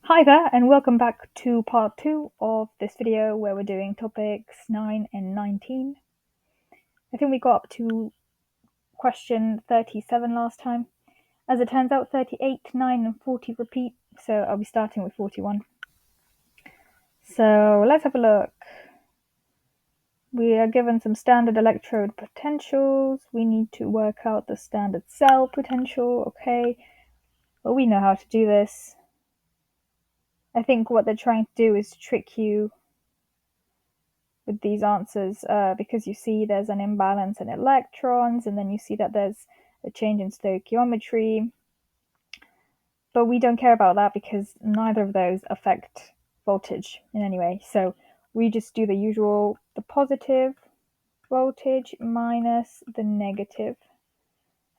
Hi there, and welcome back to part 2 of this video where we're doing topics 9 and 19. I think we got up to question 37 last time. As it turns out, 38, 9 and 40 repeat, so I'll be starting with 41. So let's have a look. We are given some standard electrode potentials. We need to work out the standard cell potential, okay. Well, we know how to do this. I think what they're trying to do is trick you with these answers because you see there's an imbalance in electrons, and then you see that there's a change in stoichiometry. But we don't care about that because neither of those affect voltage in any way. So we just do the usual, the positive voltage minus the negative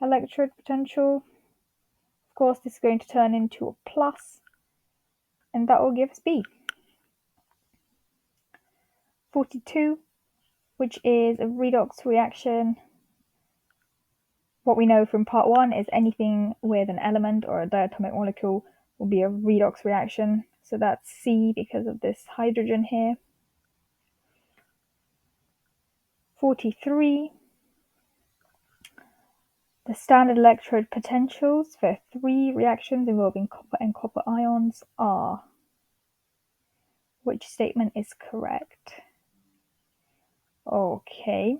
electrode potential. Of course, this is going to turn into a plus, and that will give us B. 42, which is a redox reaction. What we know from part 1 is anything with an element or a diatomic molecule will be a redox reaction. So that's C because of this hydrogen here. 43. The standard electrode potentials for 3 reactions involving copper and copper ions are. Which statement is correct? Okay.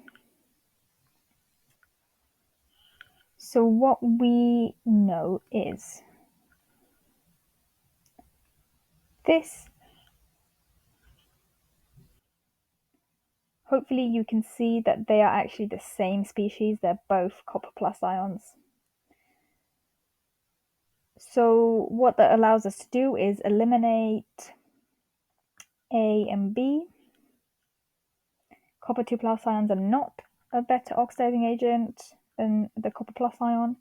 So what we know is this. Hopefully you can see that they are actually the same species. They're both copper plus ions. So what that allows us to do is eliminate A and B. Copper 2 plus ions are not a better oxidizing agent than the copper plus ion.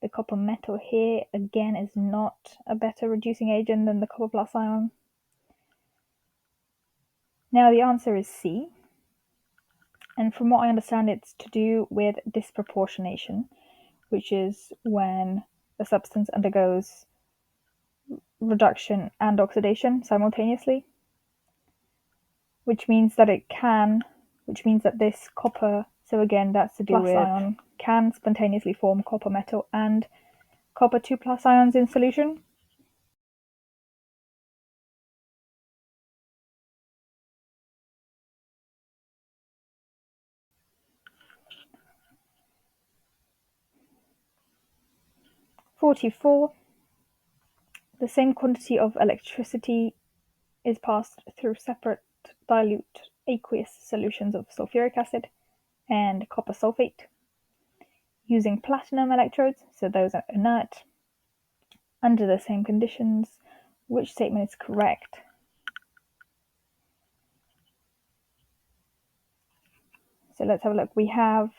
The copper metal here, again, is not a better reducing agent than the copper plus ion. Now the answer is C. And from what I understand, it's to do with disproportionation, which is when a substance undergoes reduction and oxidation simultaneously, which means that this copper, so again that's to do with ion, can spontaneously form copper metal and copper 2 plus ions in solution. (44) The same quantity of electricity is passed through separate dilute aqueous solutions of sulfuric acid and copper sulfate using platinum electrodes, so those are inert, under the same conditions. Which statement is correct? So let's have a look. We have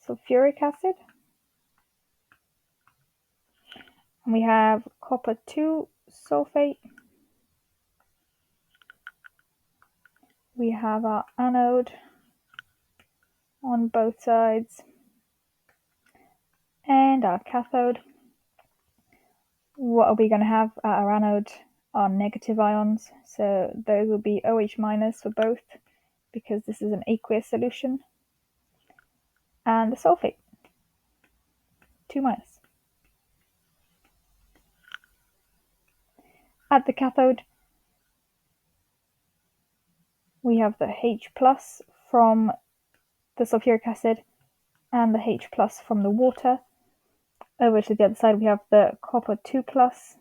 sulfuric acid, and we have copper 2 sulfate. We have our anode on both sides and our cathode. What are we going to have at our anode? Our negative ions, so those will be OH minus for both because this is an aqueous solution, and the sulfate, 2 minus. At the cathode, we have the H plus from the sulfuric acid and the H plus from the water. Over to the other side, we have the copper 2 plus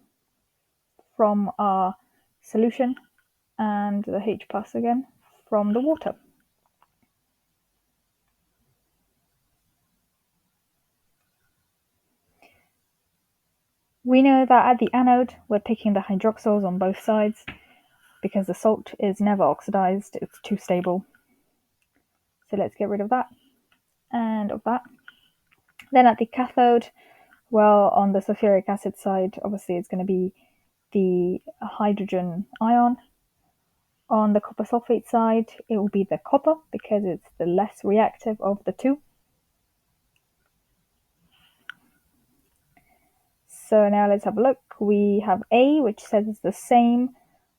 from our solution and the H plus again from the water. We know that at the anode, we're picking the hydroxyls on both sides because the salt is never oxidized, it's too stable. So let's get rid of that and of that. Then at the cathode, well, on the sulfuric acid side, obviously it's going to be the hydrogen ion. On the copper sulfate side, it will be the copper because it's the less reactive of the two. So now let's have a look. We have A, which says the same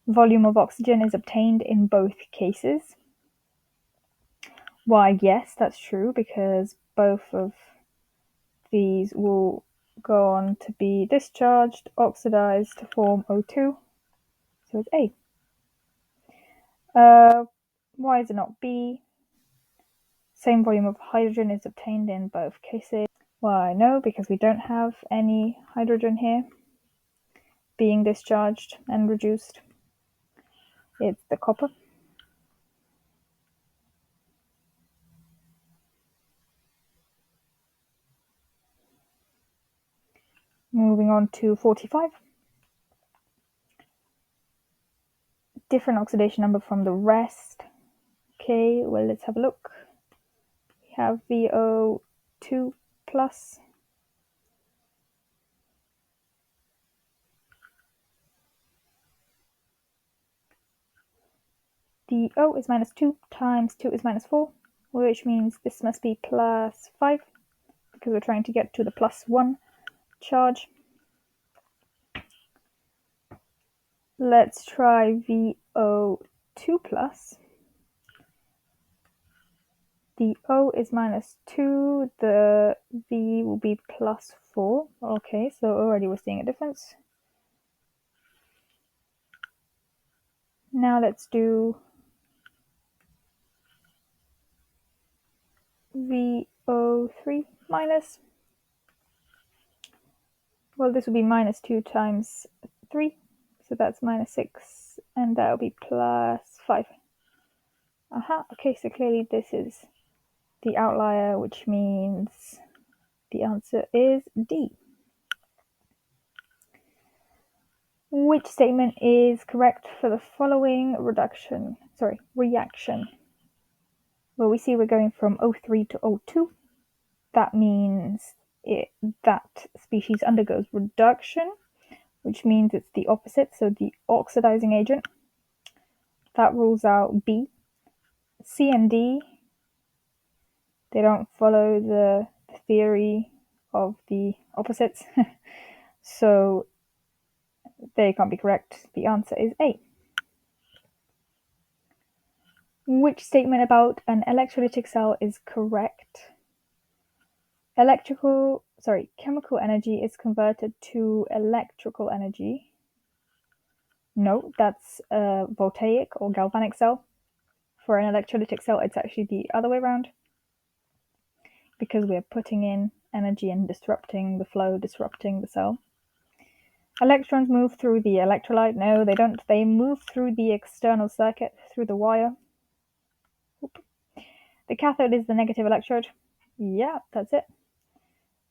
volume of oxygen is obtained in both cases. Why, yes, that's true, because both of these will go on to be discharged, oxidized to form O2. So it's A. Why is it not B? Same volume of hydrogen is obtained in both cases. Why, no, because we don't have any hydrogen here being discharged and reduced. It's the copper. Moving on to 45. Different oxidation number from the rest. Okay, well, let's have a look. We have VO2 plus. The O is minus 2 times 2 is minus 4, which means this must be plus 5, because we're trying to get to the plus 1 charge. Let's try VO2 plus. The O is minus 2, the V will be plus 4. Okay, so already we're seeing a difference. Now let's do VO3 minus. Well, this will be minus 2 times 3, so that's minus 6, and that will be plus 5. Aha, okay, so clearly this is the outlier, which means the answer is D. Which statement is correct for the following reaction? Well, we see we're going from O3 to O2. That means that species undergoes reduction, which means it's the opposite, so the oxidizing agent. That rules out B. C and D, they don't follow the theory of the opposites, so they can't be correct. The answer is A. Which statement about an electrolytic cell is correct? Chemical energy is converted to electrical energy. No, that's a voltaic or galvanic cell. For an electrolytic cell, it's actually the other way around, because we're putting in energy and disrupting the flow, disrupting the cell. Electrons move through the electrolyte. No, they don't. They move through the external circuit, through the wire. The cathode is the negative electrode. Yeah, that's it.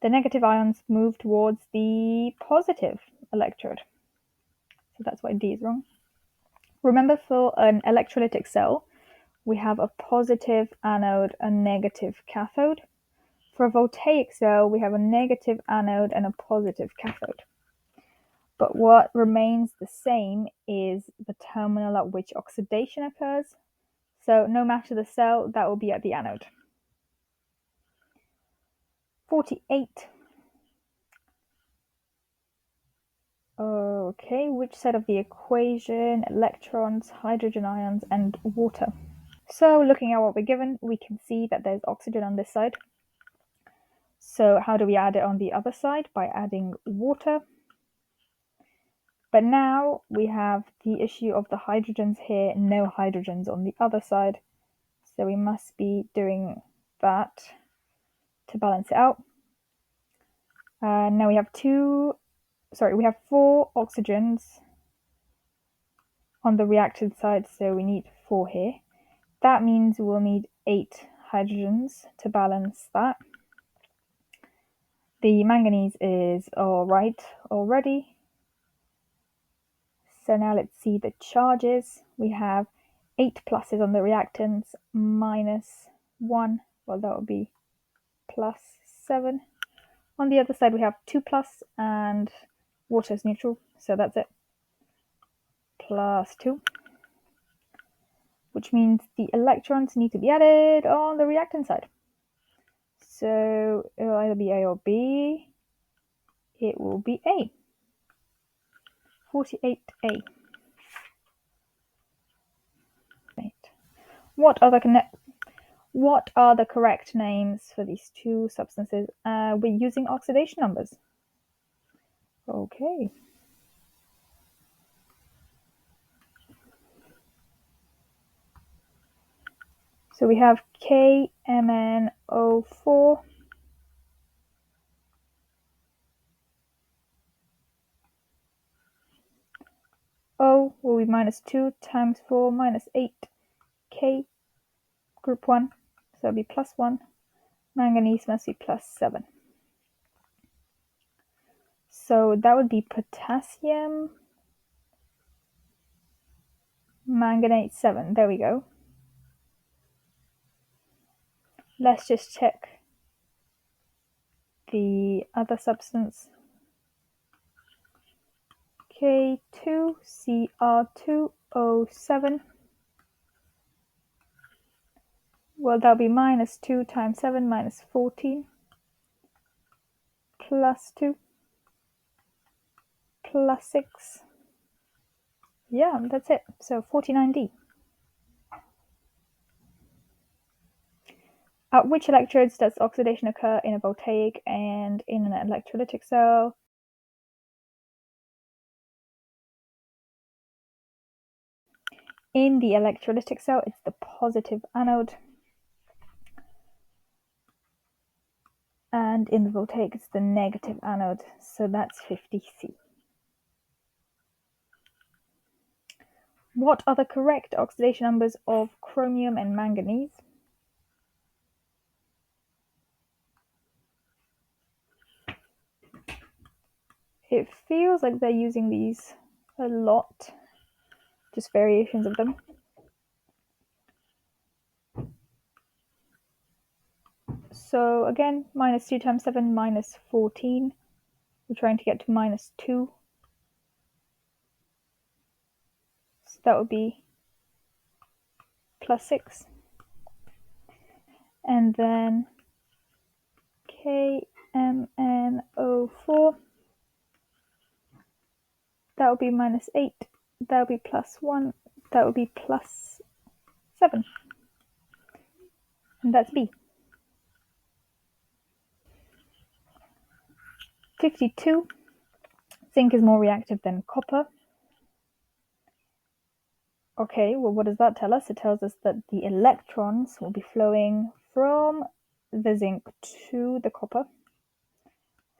The negative ions move towards the positive electrode. So that's why D is wrong. Remember, for an electrolytic cell, we have a positive anode, a negative cathode. For a voltaic cell, we have a negative anode and a positive cathode. But what remains the same is the terminal at which oxidation occurs. So no matter the cell, that will be at the anode. 48. Okay, which set of the equation, electrons, hydrogen ions, and water? So looking at what we're given, we can see that there's oxygen on this side. So how do we add it on the other side? By adding water. But now we have the issue of the hydrogens here, no hydrogens on the other side. So we must be doing that to balance it out. Now we have we have 4 oxygens on the reactant side, so we need 4 here. That means we'll need 8 hydrogens to balance that. The manganese is all right already. So now let's see the charges. We have 8 pluses on the reactants, minus 1, well, that would be plus 7. On the other side, we have 2 plus, and water is neutral, so that's it. Plus 2, which means the electrons need to be added on the reactant side. So it'll either be A or B. it will be A. 48A. What are the correct names for these two substances? We're using oxidation numbers. Okay. So we have KMnO4. O will be minus 2 times 4 minus 8. K, group 1, so it'll be plus 1. Manganese must be plus 7. So that would be potassium manganate 7. There we go. Let's just check the other substance. K2Cr2O7. Well, that'll be minus 2 times 7 minus 14 plus 2 plus 6. Yeah, that's it. So 49D. At which electrodes does oxidation occur in a voltaic and in an electrolytic cell? In the electrolytic cell, it's the positive anode. And in the voltaic, it's the negative anode. So that's 50C. What are the correct oxidation numbers of chromium and manganese? It feels like they're using these a lot, just variations of them. So again, minus 2 times 7 minus 14. We're trying to get to minus 2. So that would be plus 6. And then KMnO4. That would be minus 8. That would be plus 1. That would be plus 7. And that's B. 52. Zinc is more reactive than copper. Okay, well, what does that tell us? It tells us that the electrons will be flowing from the zinc to the copper.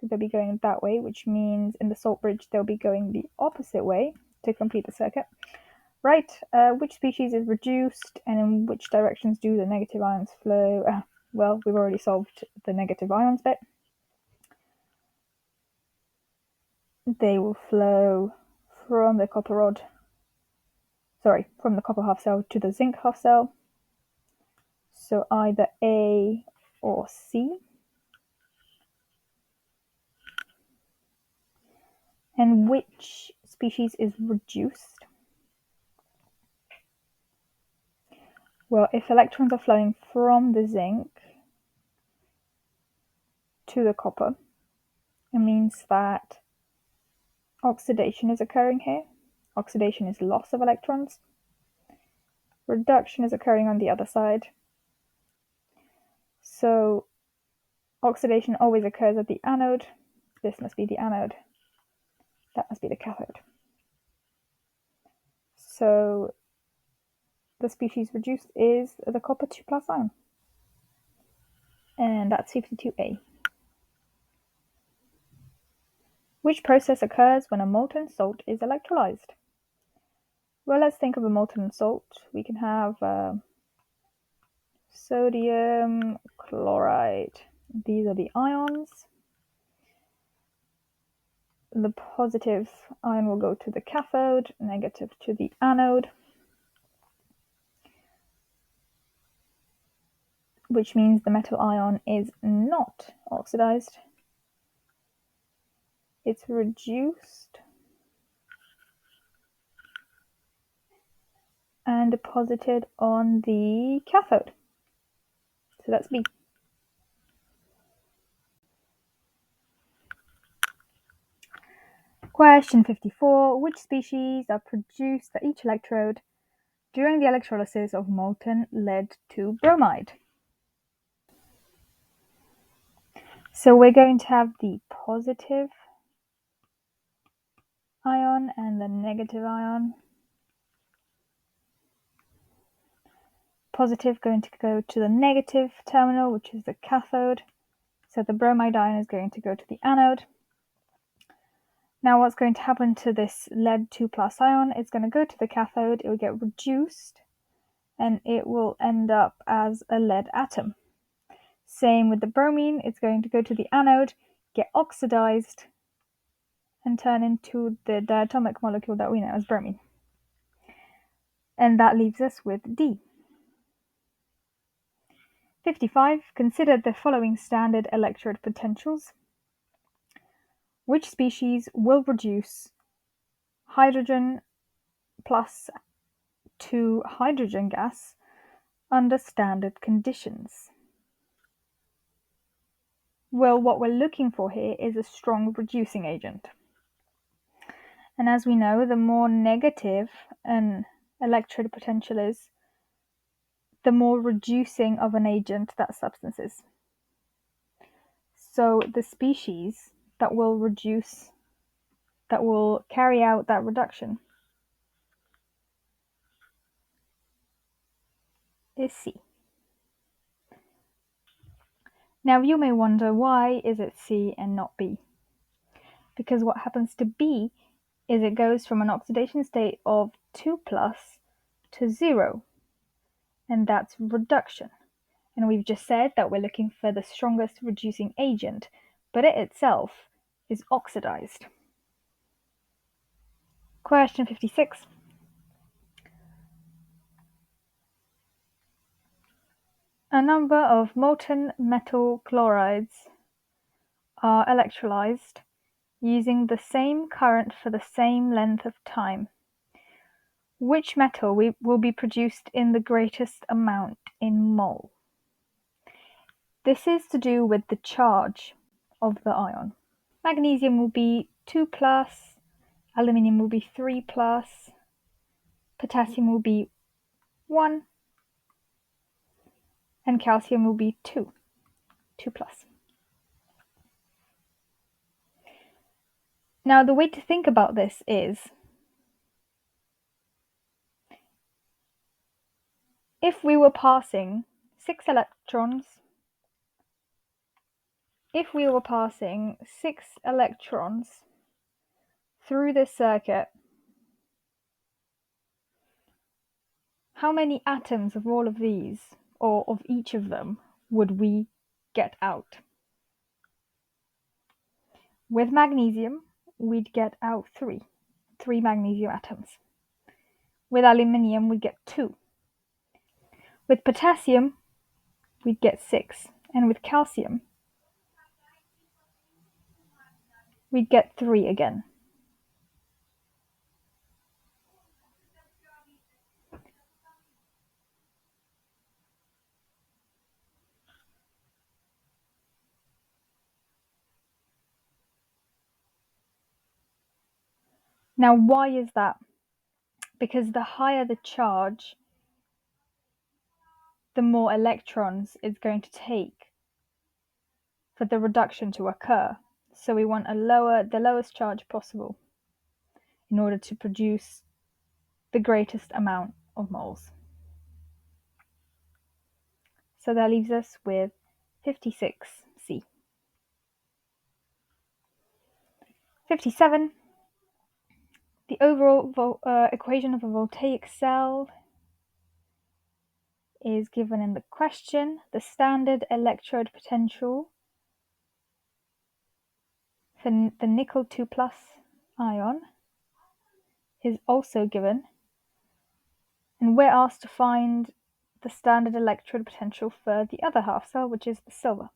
So they'll be going that way, which means in the salt bridge, they'll be going the opposite way to complete the circuit. Right, which species is reduced and in which directions do the negative ions flow? Well, we've already solved the negative ions bit. They will flow from the copper rod, from the copper half cell to the zinc half cell. So either A or C. And which species is reduced? Well, if electrons are flowing from the zinc to the copper, it means that oxidation is occurring here. Oxidation is loss of electrons. Reduction is occurring on the other side. So oxidation always occurs at the anode. This must be the anode. That must be the cathode. So the species reduced is the copper 2+ ion. And that's 52A. Which process occurs when a molten salt is electrolyzed? Well, let's think of a molten salt. We can have sodium chloride. These are the ions. The positive ion will go to the cathode, negative to the anode, which means the metal ion is not oxidized. It's reduced and deposited on the cathode. So that's B. Question 54. Which species are produced at each electrode during the electrolysis of molten lead to bromide? So we're going to have the positive ion and the negative ion. Positive going to go to the negative terminal, which is the cathode. So the bromide ion is going to go to the anode. Now what's going to happen to this lead 2 plus ion? It's going to go to the cathode, it will get reduced, and it will end up as a lead atom. Same with the bromine, it's going to go to the anode, get oxidized, and turn into the diatomic molecule that we know as bromine. And that leaves us with D. 55. Consider the following standard electrode potentials. Which species will produce hydrogen plus 2 hydrogen gas under standard conditions? Well, what we're looking for here is a strong reducing agent. And as we know, the more negative an electrode potential is, the more reducing of an agent that substance is. So the species that will carry out that reduction is C. Now you may wonder, why is it C and not B? Because what happens to B is it goes from an oxidation state of 2 plus to 0, and that's reduction. And we've just said that we're looking for the strongest reducing agent, but it itself is oxidized. Question 56. A number of molten metal chlorides are electrolyzed using the same current for the same length of time. Which metal will be produced in the greatest amount in mole? This is to do with the charge of the ion. Magnesium will be 2 plus, aluminium will be 3 plus, potassium will be 1, and calcium will be 2 plus. Now the way to think about this is, if we were passing 6 electrons through this circuit, how many atoms of all of these, or of each of them, would we get out? With magnesium, we'd get out 3 magnesium atoms. With aluminium, we'd get 2. With potassium, we'd get 6. And with calcium, we'd get 3 again. Now, why is that? Because the higher the charge, the more electrons it's going to take for the reduction to occur. So we want the lowest charge possible in order to produce the greatest amount of moles. So that leaves us with 56C. 57. The overall equation of a voltaic cell is given in the question. The standard electrode potential for the nickel 2 plus ion is also given, and we're asked to find the standard electrode potential for the other half cell, which is the silver.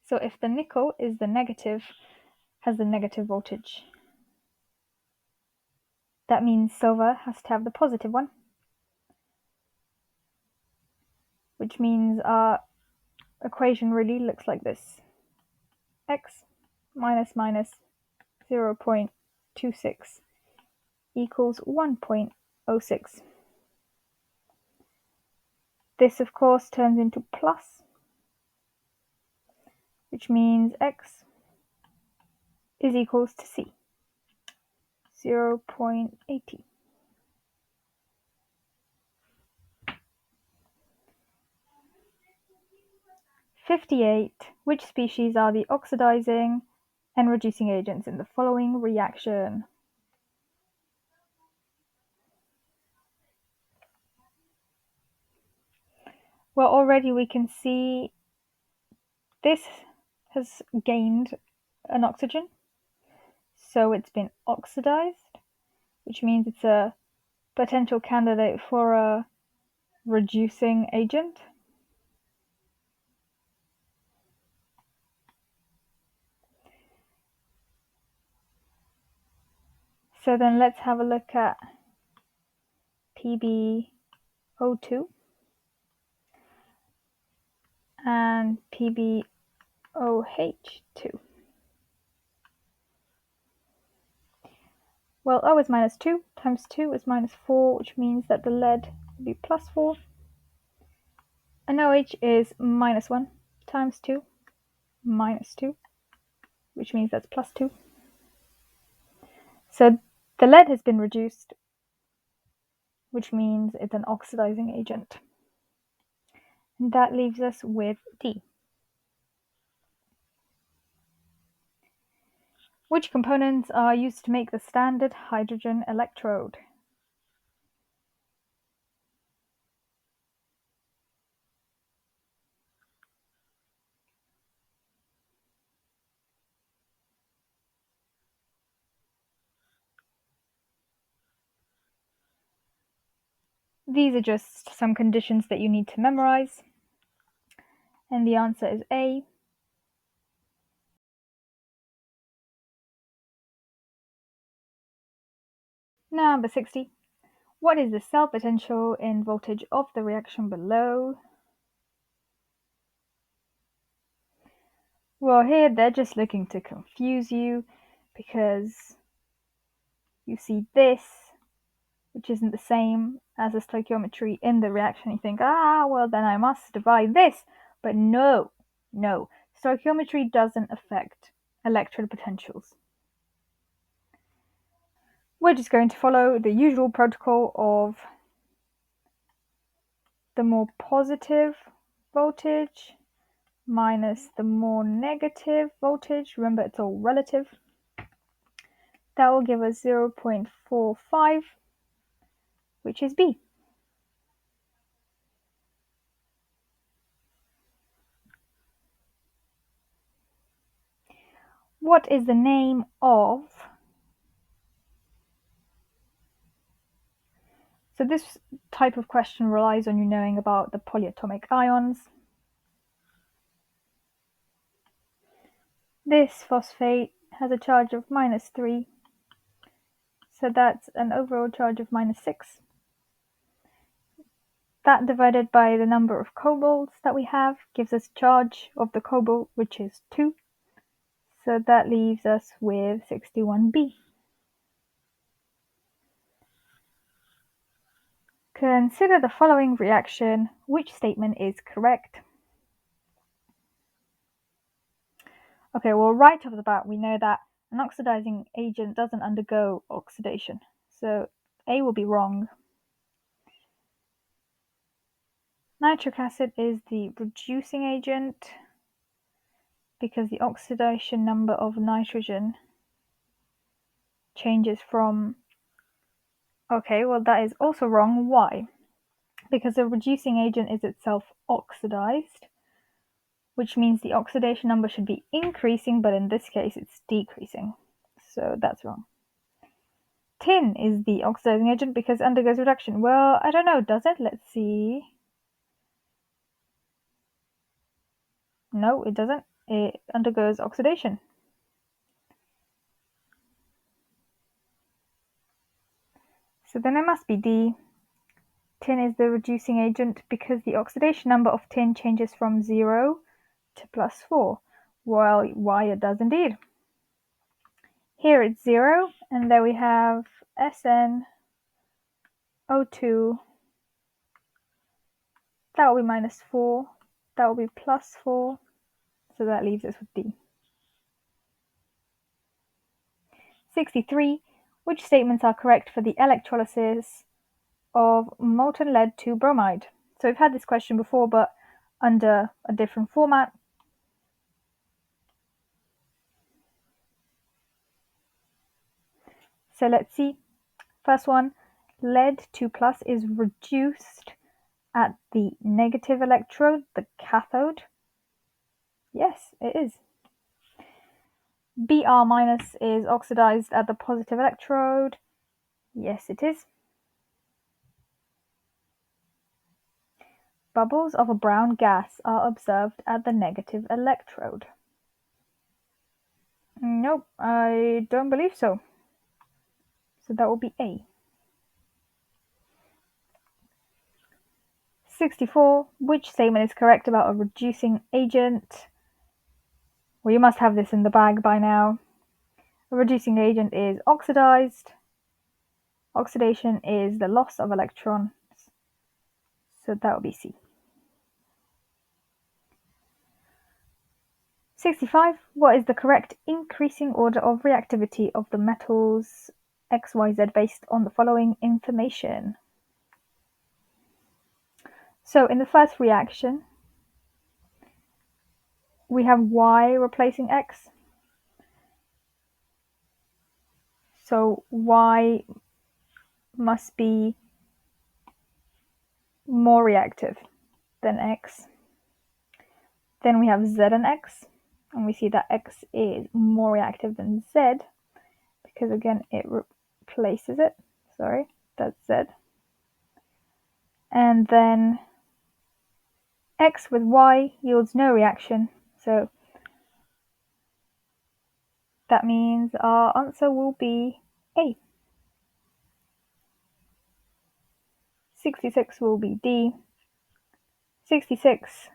So if the nickel is has the negative voltage, that means silver has to have the positive one, which means our equation really looks like this. X minus minus 0.26 equals 1.06. This, of course, turns into plus, which means x is equals to c, 0.80. Which species are the oxidizing and reducing agents in the following reaction? Well, already we can see this has gained an oxygen, so it's been oxidized, which means it's a potential candidate for a reducing agent. So then let's have a look at PbO2 and PbOH2. Well, O is minus 2 times 2 is minus 4, which means that the lead will be plus 4. And OH is minus 1 times 2, minus 2, which means that's plus 2. So the lead has been reduced, which means it's an oxidizing agent. And that leaves us with D. Which components are used to make the standard hydrogen electrode? These are just some conditions that you need to memorize. And the answer is A. Number 60. What is the cell potential in voltage of the reaction below? Well, here they're just looking to confuse you because you see this, which isn't the same as the stoichiometry in the reaction. You think, well, then I must divide this. But no. Stoichiometry doesn't affect electrode potentials. We're just going to follow the usual protocol of the more positive voltage minus the more negative voltage. Remember, it's all relative. That will give us 0.45, which is B. What is the name of... So this type of question relies on you knowing about the polyatomic ions. This phosphate has a charge of -3, so that's an overall charge of -6. That divided by the number of cobalts that we have gives us charge of the cobalt, which is 2. So that leaves us with 61B. Consider the following reaction. Which statement is correct? Okay, well, right off the bat, we know that an oxidizing agent doesn't undergo oxidation. So A will be wrong. Nitric acid is the reducing agent because the oxidation number of nitrogen changes from... Okay, well, that is also wrong. Why? Because the reducing agent is itself oxidized, which means the oxidation number should be increasing, but in this case it's decreasing. So that's wrong. Tin is the oxidizing agent because it undergoes reduction. Well, I don't know, does it? Let's see. No, it doesn't. It undergoes oxidation. So then it must be D. Tin is the reducing agent because the oxidation number of tin changes from 0 to +4. Well, why, it does indeed. Here it's 0, and there we have SnO2. That will be -4. That will be +4. So that leaves us with D. 63. Which statements are correct for the electrolysis of molten lead to bromide? So we've had this question before, but under a different format. So let's see. First one, lead 2+ is reduced at the negative electrode, the cathode. Yes, it is. Br- is oxidized at the positive electrode. Yes, it is. Bubbles of a brown gas are observed at the negative electrode. Nope, I don't believe so. So that will be A. 64. Which statement is correct about a reducing agent? Well, you must have this in the bag by now. A reducing agent is oxidized. Oxidation is the loss of electrons. So that would be C. 65. What is the correct increasing order of reactivity of the metals XYZ based on the following information? So in the first reaction, we have Y replacing X. So Y must be more reactive than X. Then we have Z and X, and we see that X is more reactive than Z, because again it replaces it. Sorry, that's Z. And then X with Y yields no reaction, so that means our answer will be A. 66 will be D. 66.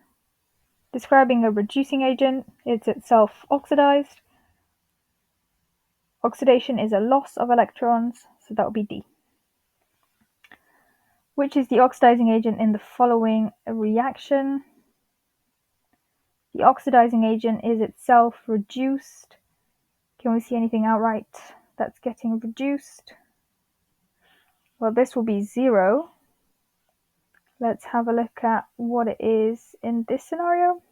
Describing a reducing agent, it's itself oxidized. Oxidation is a loss of electrons, so that will be D. Which is the oxidizing agent in the following reaction? The oxidizing agent is itself reduced. Can we see anything outright that's getting reduced? Well, this will be 0. Let's have a look at what it is in this scenario.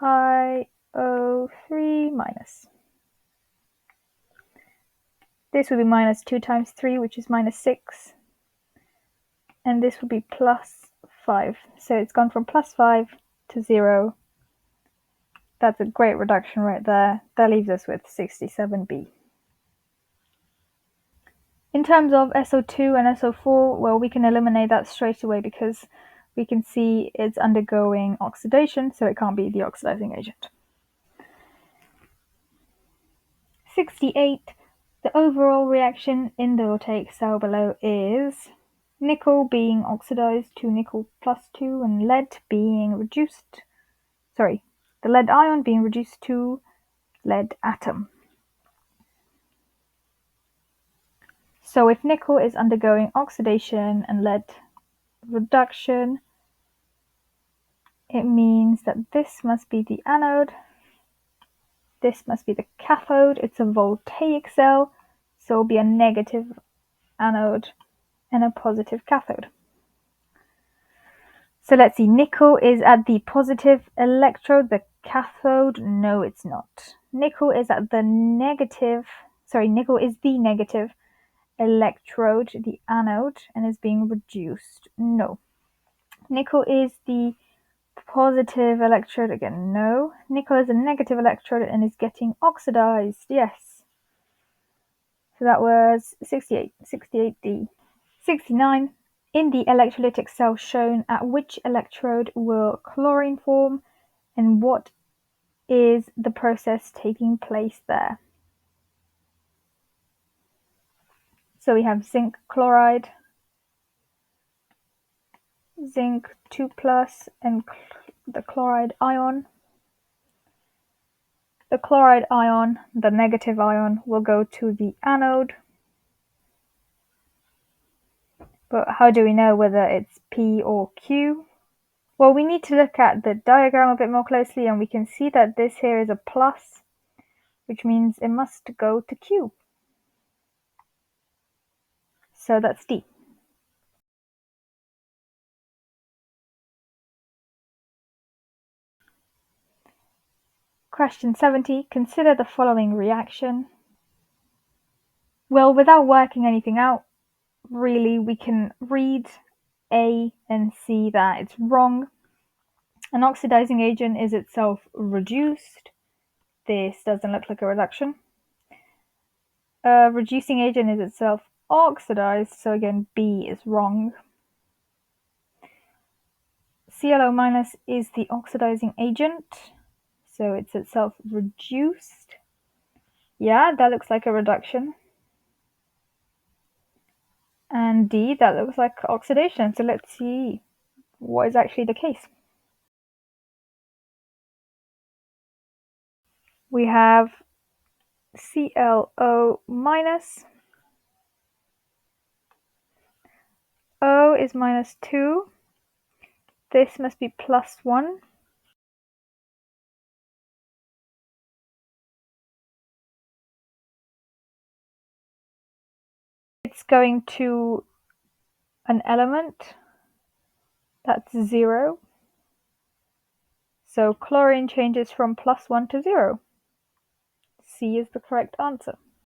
IO3 minus. This would be -2 times 3, which is -6. And this would be +5. So it's gone from +5 to 0. That's a great reduction right there. That leaves us with 67B. In terms of SO2 and SO4, well, we can eliminate that straight away because we can see it's undergoing oxidation, so it can't be the oxidizing agent. 68. The overall reaction in the voltaic cell below is nickel being oxidized to nickel +2 and lead being reduced, the lead ion being reduced to lead atom. So if nickel is undergoing oxidation and lead reduction, it means that this must be the anode, this must be the cathode. It's a voltaic cell, so it'll be a negative anode and a positive cathode. So let's see, nickel is at the positive electrode, the cathode. No, it's not. Nickel is at the negative, nickel is the negative electrode, the anode, and is being reduced. No. Nickel is the positive electrode again. No. Nickel is a negative electrode and is getting oxidized. Yes. So that was 68, 68D. 69. In the electrolytic cell shown, at which electrode will chlorine form, and what is the process taking place there? So we have zinc chloride, zinc 2+, and the chloride ion. The chloride ion, the negative ion, will go to the anode. But how do we know whether it's P or Q? Well, we need to look at the diagram a bit more closely, and we can see that this here is a plus, which means it must go to Q. So that's D. Question 70. Consider the following reaction. Well, without working anything out, really, we can read A and see that it's wrong. An oxidizing agent is itself reduced. This doesn't look like a reduction. A reducing agent is itself oxidized, so again, B is wrong. ClO minus is the oxidizing agent, so it's itself reduced. Yeah, that looks like a reduction. And D, that looks like oxidation. So let's see what is actually the case. We have ClO minus. O is minus 2. This must be plus 1. It's going to an element that's 0. So chlorine changes from plus 1 to 0. C is the correct answer.